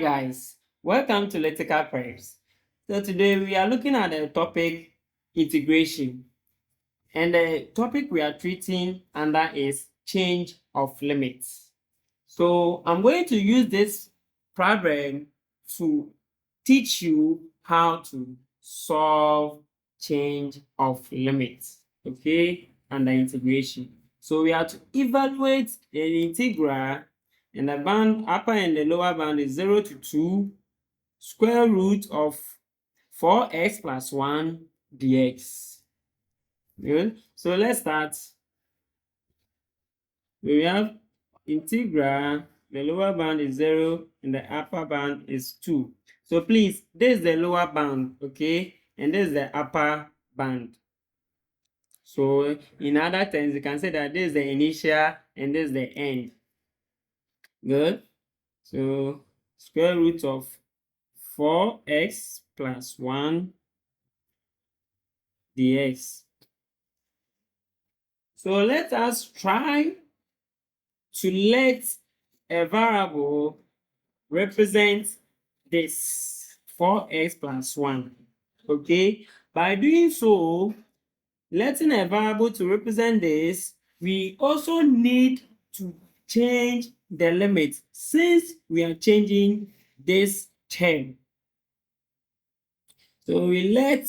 guys, welcome to Letical Prayers. So today we are looking at the topic integration, and the topic we are treating under is change of limits. So I'm going to use this problem to teach you how to solve change of limits, okay, under integration. So we have to evaluate the integral, and the bound upper and the lower bound is 0 to 2 square root of 4x plus 1 dx. Good. So let's start. We have integral, the lower bound is 0 and the upper bound is 2. So please, this is the lower bound, okay, and this is the upper bound. So in other terms, you can say that this is the initial and this is the end. Good. So square root of 4x plus 1 dx. So let us try to let a variable represent this 4x plus 1. Okay, by doing so, letting a variable to represent this, we also need to change the limit since we are changing this term. So we let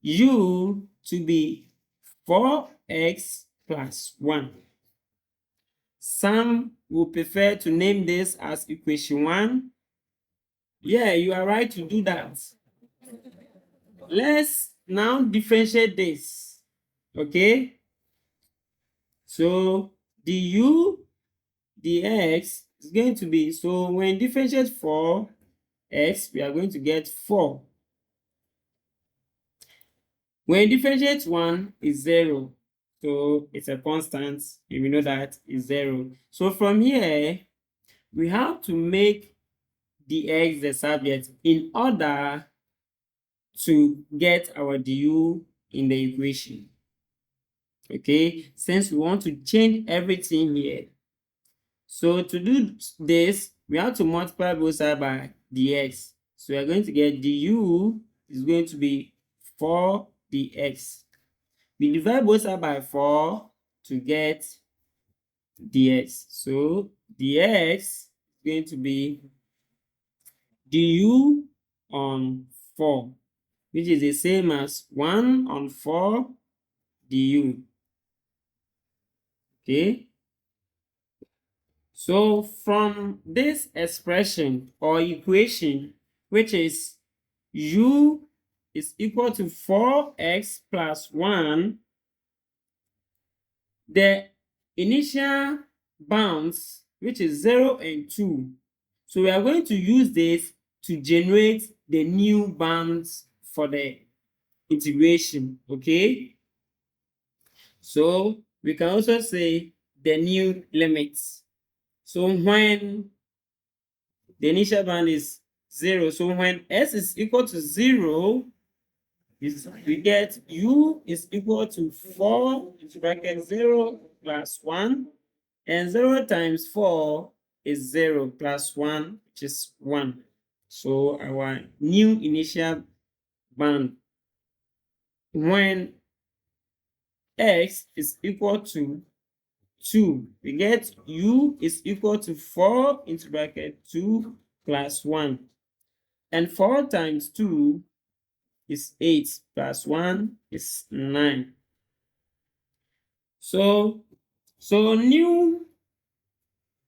u to be 4x plus 1. Some will prefer to name this as equation 1. Yeah, you are right to do that. Let's now differentiate this. Okay? So the u dx is going to be, so when differentiate 4x, we are going to get 4. When differentiate 1 is 0. So it's a constant, and we know that is 0. So from here, we have to make the x the subject in order to get our du in the equation. Okay, since we want to change everything here. So to do this, we have to multiply both sides by dx. So we are going to get du is going to be 4 dx. We divide both sides by 4 to get dx. So dx is going to be du on 4, which is the same as 1 on 4 du. Okay. So from this expression or equation, which is u is equal to 4x plus 1, the initial bounds, which is 0 and 2. So we are going to use this to generate the new bounds for the integration, okay? So we can also say the new limits. So when the initial bound is 0, so when s is equal to 0, we get u is equal to 4 into bracket 0 plus 1, and 0 times 4 is 0 plus 1, which is 1. So our new initial bound when x is equal to 2, we get u is equal to 4 into bracket 2 plus 1. And 4 times 2 is 8 plus 1 is 9. So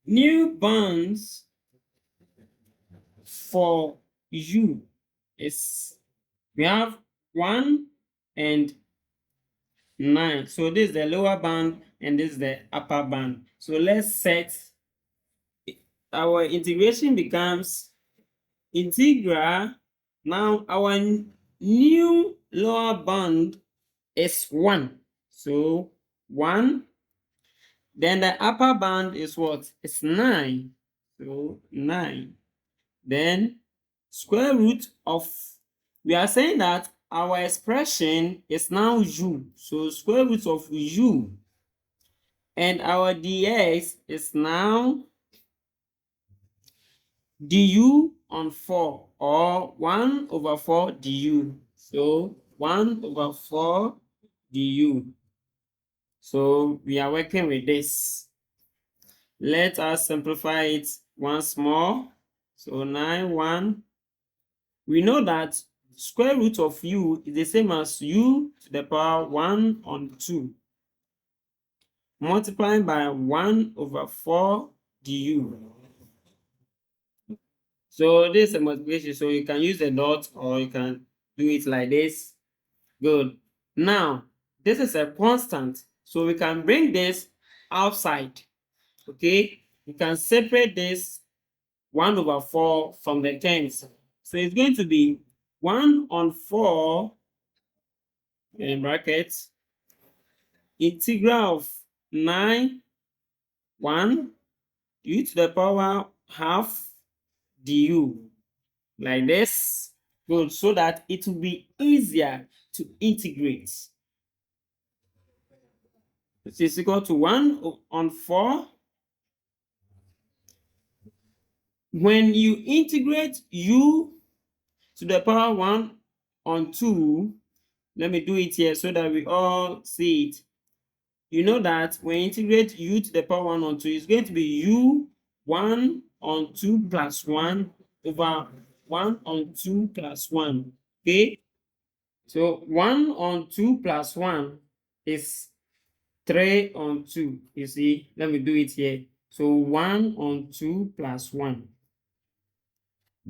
new bounds for u is, we have 1 and 9. So this is the lower bound and this is the upper bound. So let's set, our integration becomes integral. Now our new lower bound is 1. So 1. Then the upper bound is what? It's 9. So 9. Then square root of, we are saying that our expression is now u. So square root of u. And our dx is now du on 4 or 1 over 4 du. So 1 over 4 du. So we are working with this. Let us simplify it once more. So 9, 1. We know that square root of u is the same as u to the power 1 on 2 multiplying by 1 over 4 du. So this is a multiplication, so you can use a dot or you can do it like this. Good. Now, this is a constant, so we can bring this outside. Okay, you can separate this 1 over 4 from the terms. So it's going to be 1 on 4 in brackets integral of 9 1 u to the power half du, like this. Good, so that it will be easier to integrate. This is equal to 1 on 4. When you integrate u to the power 1 on 2, let me do it here so that we all see it. You know that when you integrate u to the power 1 on 2, it's going to be u 1 on 2 plus 1 over 1 on 2 plus 1. Okay? So 1 on 2 plus 1 is 3 on 2. You see? Let me do it here. So 1 on 2 plus 1.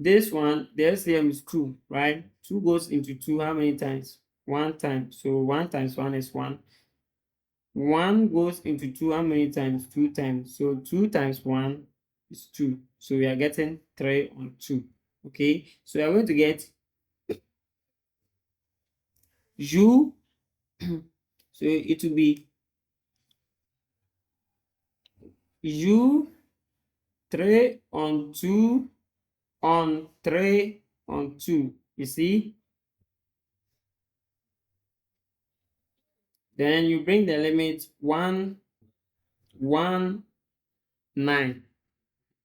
This one, the LCM is 2, right? 2 goes into 2 how many times? 1 time. So 1 times 1 is 1. 1 goes into 2 how many times? 2 times. So 2 times 1 is 2. So we are getting 3 on 2. Okay, so we are going to get u. So it will be u 3 on 2 on 3 on 2. You see? Then you bring the limit 1, 1, 9.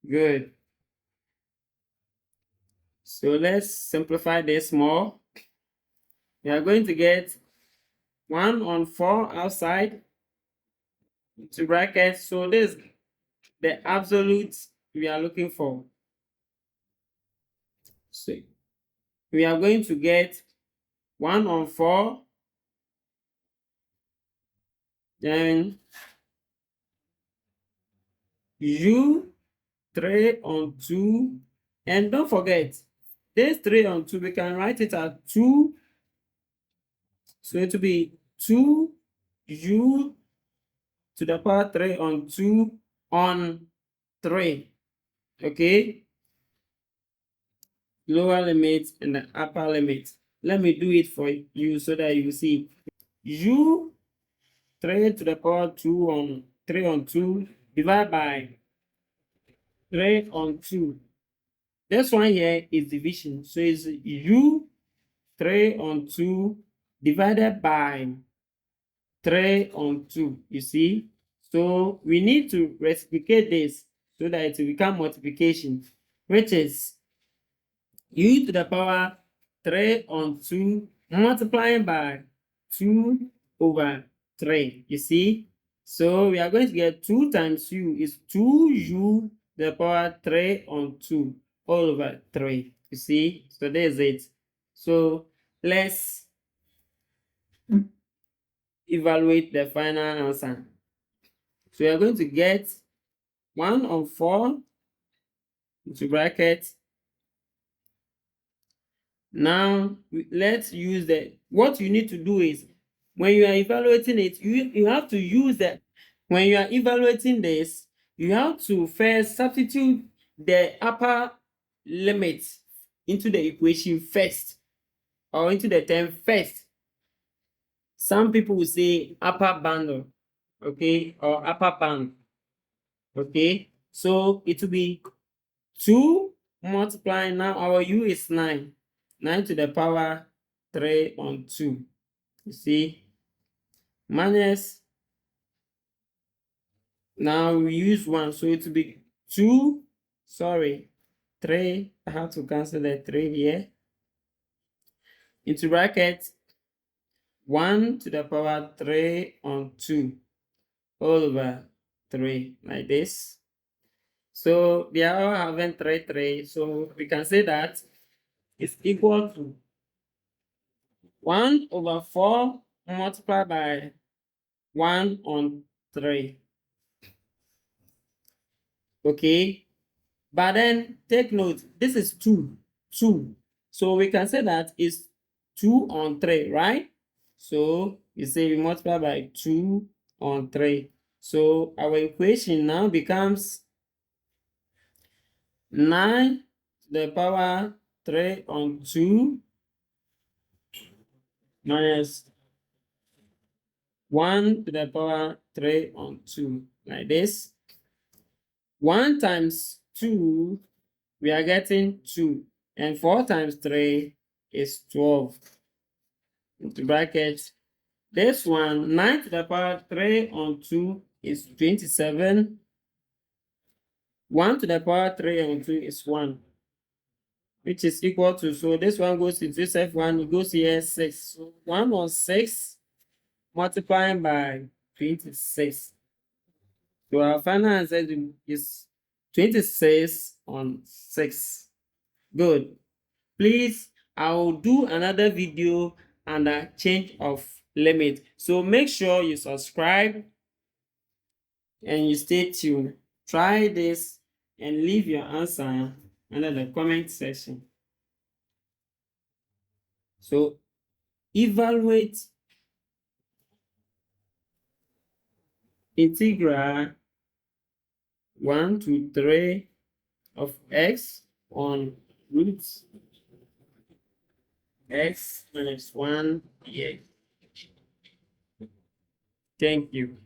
Good. So let's simplify this more. We are going to get 1 on 4 outside into brackets. So this is the absolute we are looking for. So we are going to get 1 on 4, then u 3 on 2, and don't forget this 3 on 2 we can write it as 2, so it will be 2 u to the power 3 on 2 on 3. Okay, lower limit and the upper limit. Let me do it for you so that you see. U 3 to the power 2 on 3 on 2 divided by 3 on 2. This one here is division. So it's u 3 on 2 divided by 3 on 2. You see? So we need to reciprocate this so that it will become multiplication, which is u to the power 3 on 2 multiplying by 2 over 3. You see? So we are going to get 2 times u is 2u to the power 3 on 2 all over 3. You see? So there's it. So let's evaluate the final answer. So we are going to get 1 on 4 into brackets. Now let's use the, what you need to do is when you are evaluating it, you have to use that. When you are evaluating this, you have to first substitute the upper limit into the equation first, or into the term first. Some people will say upper bound, okay, or upper bound. Okay, so it will be 2 multiplying, now our u is 9. 9 to the power 3 on 2. You see? Minus, now we use 1, so it will be 2, sorry, 3. I have to cancel the 3 here. Into bracket 1 to the power 3 on 2 all over 3, like this. So they are all having 3. So we can say that it's equal to 1 over 4 multiplied by 1 on 3. Okay, but then take note, this is 2. So we can say that it's 2 on 3, right? So you say we multiply by 2 on 3. So our equation now becomes 9 to the power 3 on 2 minus 1 to the power 3 on 2, like this. 1 times 2, we are getting 2. And 4 times 3 is 12. Into bracket. This one, 9 to the power 3 on 2 is 27. 1 to the power 3 on 2 is 1, which is equal to, so this one goes into this F1, it goes here 6. So 1 on 6 multiplying by 26. So our final answer is 26 on 6. Good. Please, I will do another video under change of limit. So make sure you subscribe and you stay tuned. Try this and leave your answer under the comment section. So evaluate integral 1 to 3 of x on root x minus 1 dx. Thank you.